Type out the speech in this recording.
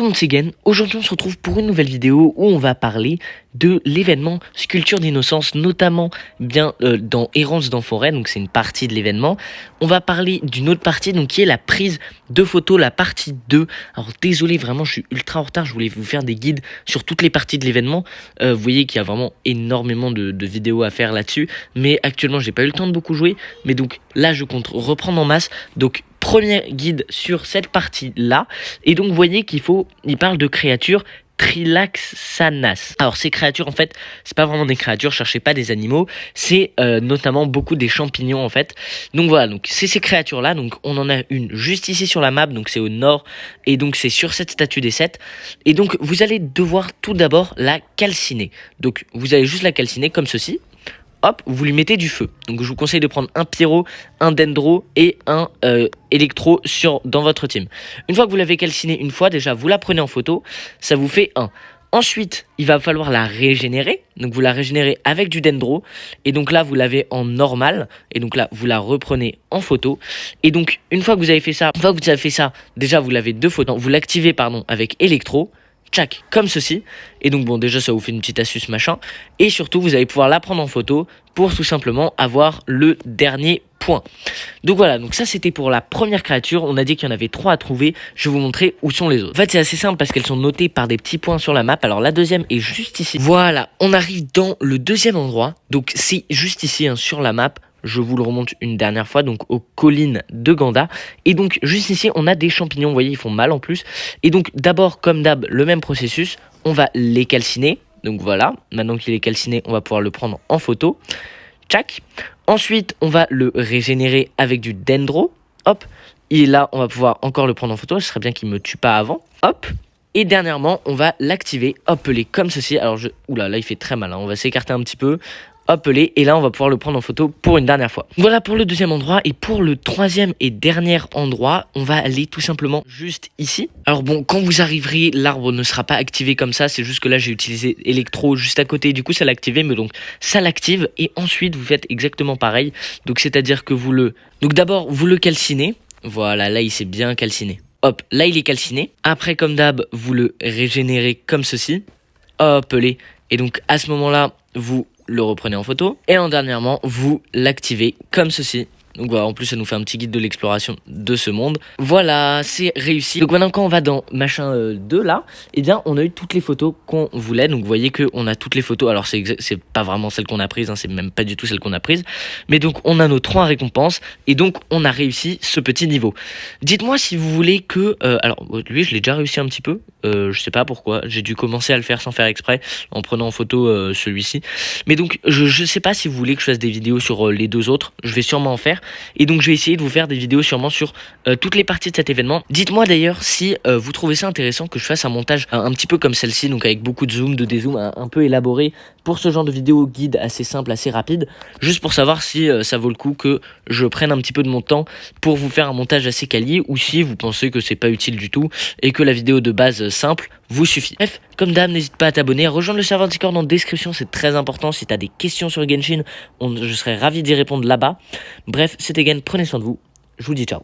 Tout le monde, c'est Gen. Aujourd'hui, on se retrouve pour une nouvelle vidéo où on va parler de l'événement Sculpture d'innocence, notamment dans Errance dans Forêt, donc c'est une partie de l'événement. On va parler d'une autre partie, donc qui est la prise de photos, la partie 2. Alors désolé, vraiment, je suis ultra en retard, je voulais vous faire des guides sur toutes les parties de l'événement. Vous voyez qu'il y a vraiment énormément de vidéos à faire là-dessus, mais actuellement, j'ai pas eu le temps de beaucoup jouer, mais donc là, je compte reprendre en masse, donc premier guide sur cette partie-là. Et donc, vous voyez il parle de créatures Trilaxanas. Alors, ces créatures, en fait, c'est pas vraiment des créatures, cherchez pas des animaux, c'est notamment beaucoup des champignons, en fait. Donc, voilà, donc c'est ces créatures-là. Donc, on en a une juste ici sur la map, donc c'est au nord, et donc c'est sur cette statue des 7. Et donc, vous allez devoir tout d'abord la calciner. Donc, vous allez juste la calciner comme ceci. Hop, vous lui mettez du feu. Donc je vous conseille de prendre un pyro, un dendro et un électro dans votre team. Une fois que vous l'avez calciné une fois, déjà vous la prenez en photo, ça vous fait 1. Ensuite, il va falloir la régénérer. Donc vous la régénérez avec du dendro. Et donc là, vous l'avez en normal. Et donc là, vous la reprenez en photo. Et donc, une fois que vous avez fait ça, déjà vous l'avez deux photos. Vous l'activez avec électro. Tchac, comme ceci. Et donc bon, déjà ça vous fait une petite astuce machin. Et surtout, vous allez pouvoir la prendre en photo pour tout simplement avoir le dernier point. Donc voilà, donc ça c'était pour la première créature. On a dit qu'il y en avait 3 à trouver. Je vais vous montrer où sont les autres. En fait, c'est assez simple parce qu'elles sont notées par des petits points sur la map. Alors la deuxième est juste ici. Voilà, on arrive dans le deuxième endroit. Donc c'est juste ici sur la map. Je vous le remonte une dernière fois, donc aux collines de Ganda. Et donc, juste ici, on a des champignons. Vous voyez, ils font mal en plus. Et donc, d'abord, comme d'hab, le même processus. On va les calciner. Donc voilà, maintenant qu'il est calciné, on va pouvoir le prendre en photo. Tchac. Ensuite, on va le régénérer avec du dendro. Hop. Et là, on va pouvoir encore le prendre en photo. Ce serait bien qu'il ne me tue pas avant. Hop. Et dernièrement, on va l'activer, hoppeler comme ceci. Alors, oula, là, il fait très mal. Hein. On va s'écarter un petit peu. Hoppeler, et là on va pouvoir le prendre en photo pour une dernière fois. Voilà pour le deuxième endroit, et pour le troisième et dernier endroit, on va aller tout simplement juste ici. Alors bon, quand vous arriverez, l'arbre ne sera pas activé comme ça, c'est juste que là j'ai utilisé électro juste à côté, du coup ça l'a activé, mais donc ça l'active, et ensuite vous faites exactement pareil. Donc c'est à dire que donc d'abord vous le calcinez, voilà, là il s'est bien calciné. Hop, là il est calciné. Après comme d'hab, vous le régénérez comme ceci. Hoppeler, et donc à ce moment là, vous le reprenez en photo, et en dernièrement, vous l'activez comme ceci. Donc voilà, en plus ça nous fait un petit guide de l'exploration de ce monde. Voilà, c'est réussi. Donc maintenant quand on va dans machin 2 là, eh bien on a eu toutes les photos qu'on voulait. Donc vous voyez qu'on a toutes les photos. Alors c'est pas vraiment celles qu'on a prises, hein, c'est même pas du tout celles qu'on a prises. Mais donc on a nos 3 récompenses, et donc on a réussi ce petit niveau. Dites-moi si vous voulez que... alors lui je l'ai déjà réussi un petit peu. Je sais pas pourquoi, j'ai dû commencer à le faire sans faire exprès, en prenant en photo celui-ci. Mais donc je sais pas si vous voulez que je fasse des vidéos sur les 2 autres, je vais sûrement en faire. Et donc je vais essayer de vous faire des vidéos sûrement sur toutes les parties de cet événement. Dites-moi d'ailleurs si vous trouvez ça intéressant que je fasse un montage un petit peu comme celle-ci, donc avec beaucoup de zoom, de dézoom, un peu élaboré pour ce genre de vidéo guide assez simple, assez rapide, juste pour savoir si ça vaut le coup que je prenne un petit peu de mon temps pour vous faire un montage assez quali, ou si vous pensez que c'est pas utile du tout et que la vidéo de base simple vous suffit. Bref, comme d'hab, n'hésite pas à t'abonner, à rejoindre le serveur Discord en description, c'est très important. Si tu as des questions sur Genshin, je serais ravi d'y répondre là-bas. Bref, c'était Gen, prenez soin de vous, je vous dis ciao.